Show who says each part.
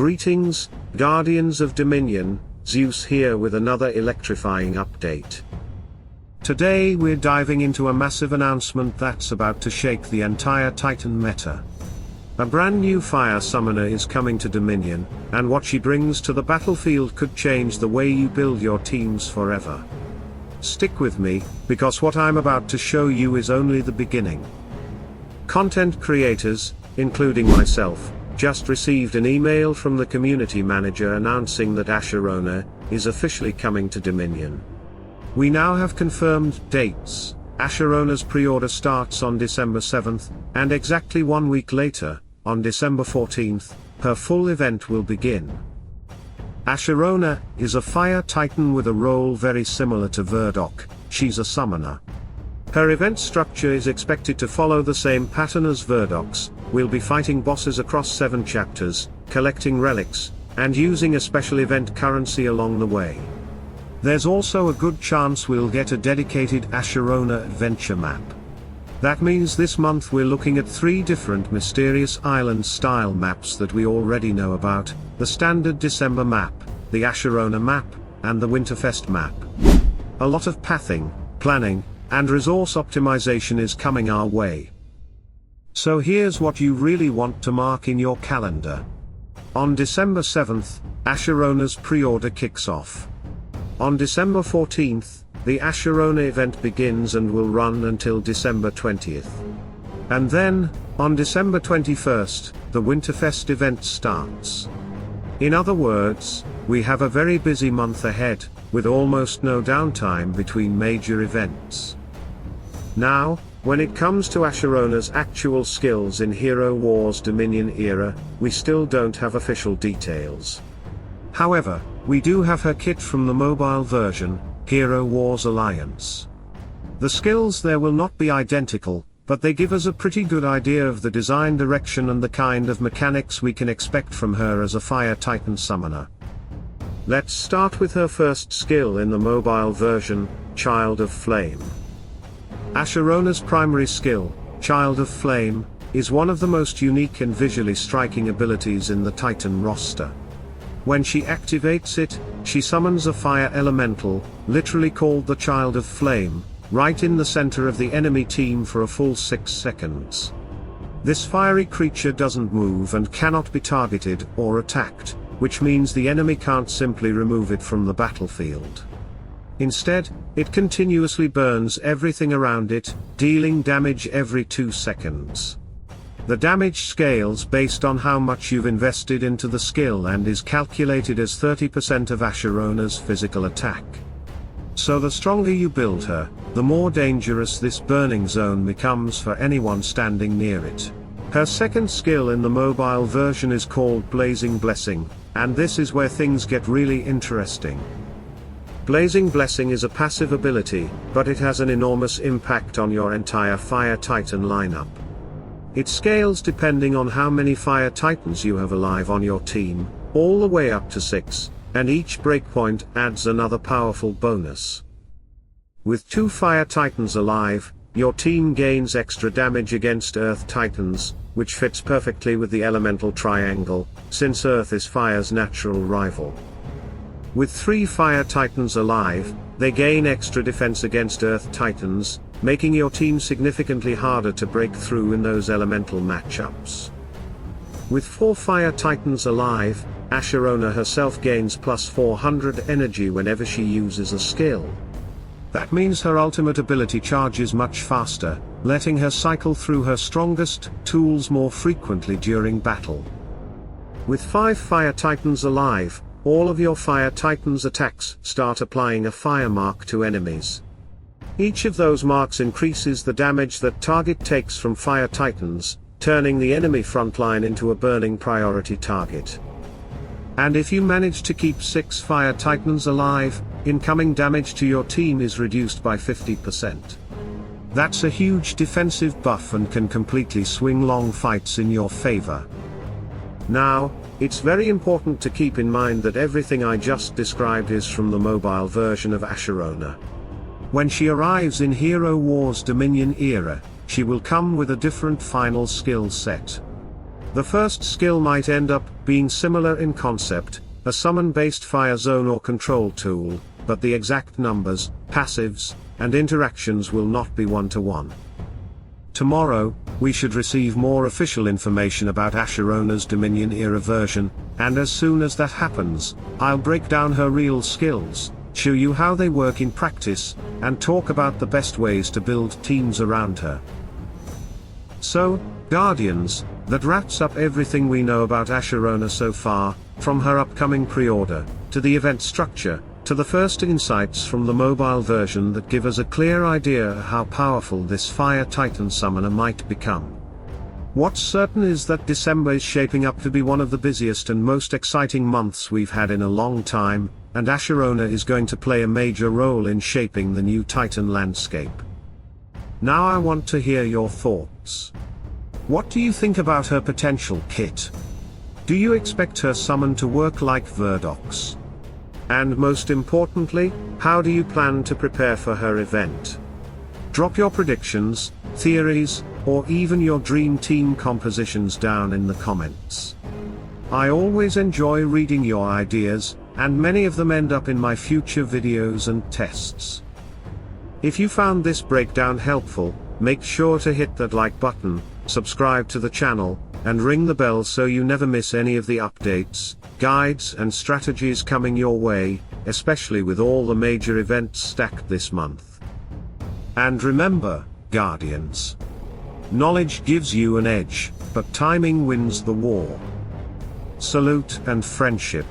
Speaker 1: Greetings, Guardians of Dominion, Zeus here with another electrifying update. Today we're diving into a massive announcement that's about to shake the entire Titan meta. A brand new fire summoner is coming to Dominion, and what she brings to the battlefield could change the way you build your teams forever. Stick with me, because what I'm about to show you is only the beginning. Content creators, including myself, just received an email from the community manager announcing that Asherona is officially coming to Dominion. We now have confirmed dates. Asherona's pre-order starts on December 7th, and exactly 1 week later, on December 14th, her full event will begin. Asherona is a fire titan with a role very similar to Verdok. She's a summoner. Her event structure is expected to follow the same pattern as Verdok's. We'll be fighting bosses across 7 chapters, collecting relics, and using a special event currency along the way. There's also a good chance we'll get a dedicated Asherona adventure map. That means this month we're looking at 3 different mysterious island-style maps that we already know about: the standard December map, the Asherona map, and the Winterfest map. A lot of pathing, planning, and resource optimization is coming our way. So here's what you really want to mark in your calendar. On December 7th, Asherona's pre-order kicks off. On December 14th, the Asherona event begins and will run until December 20th. And then, on December 21st, the Winterfest event starts. In other words, we have a very busy month ahead, with almost no downtime between major events. Now, when it comes to Asherona's actual skills in Hero Wars Dominion era, we still don't have official details. However, we do have her kit from the mobile version, Hero Wars Alliance. The skills there will not be identical, but they give us a pretty good idea of the design direction and the kind of mechanics we can expect from her as a Fire Titan summoner. Let's start with her first skill in the mobile version, Child of Flame. Asherona's primary skill, Child of Flame, is one of the most unique and visually striking abilities in the Titan roster. When she activates it, she summons a fire elemental, literally called the Child of Flame, right in the center of the enemy team for a full 6 seconds. This fiery creature doesn't move and cannot be targeted or attacked, which means the enemy can't simply remove it from the battlefield. Instead, it continuously burns everything around it, dealing damage every 2 seconds. The damage scales based on how much you've invested into the skill and is calculated as 30% of Asherona's physical attack. So the stronger you build her, the more dangerous this burning zone becomes for anyone standing near it. Her second skill in the mobile version is called Blazing Blessing, and this is where things get really interesting. Blazing Blessing is a passive ability, but it has an enormous impact on your entire Fire Titan lineup. It scales depending on how many Fire Titans you have alive on your team, all the way up to 6, and each breakpoint adds another powerful bonus. With 2 Fire Titans alive, your team gains extra damage against Earth Titans, which fits perfectly with the elemental triangle, since Earth is Fire's natural rival. With 3 Fire Titans alive, they gain extra defense against Earth Titans, making your team significantly harder to break through in those elemental matchups. With 4 Fire Titans alive, Asherona herself gains plus 400 energy whenever she uses a skill. That means her ultimate ability charges much faster, letting her cycle through her strongest tools more frequently during battle. With 5 Fire Titans alive, all of your Fire Titans attacks start applying a fire mark to enemies. Each of those marks increases the damage that target takes from Fire Titans, turning the enemy frontline into a burning priority target. And if you manage to keep 6 Fire Titans alive, incoming damage to your team is reduced by 50%. That's a huge defensive buff and can completely swing long fights in your favor. Now, it's very important to keep in mind that everything I just described is from the mobile version of Asherona. When she arrives in Hero Wars Dominion era, she will come with a different final skill set. The first skill might end up being similar in concept, a summon-based fire zone or control tool, but the exact numbers, passives, and interactions will not be one-to-one. Tomorrow, we should receive more official information about Asherona's Dominion era version, and as soon as that happens, I'll break down her real skills, show you how they work in practice, and talk about the best ways to build teams around her. So, Guardians, that wraps up everything we know about Asherona so far, from her upcoming pre-order, to the event structure, to the first insights from the mobile version that give us a clear idea how powerful this Fire Titan summoner might become. What's certain is that December is shaping up to be one of the busiest and most exciting months we've had in a long time, and Asherona is going to play a major role in shaping the new Titan landscape. Now I want to hear your thoughts. What do you think about her potential kit? Do you expect her summon to work like Verdoc's? And most importantly, how do you plan to prepare for her event? Drop your predictions, theories, or even your dream team compositions down in the comments. I always enjoy reading your ideas, and many of them end up in my future videos and tests. If you found this breakdown helpful, make sure to hit that like button, subscribe to the channel, and ring the bell so you never miss any of the updates, guides and strategies coming your way, especially with all the major events stacked this month. And remember, Guardians, knowledge gives you an edge, but timing wins the war. Salute and friendship.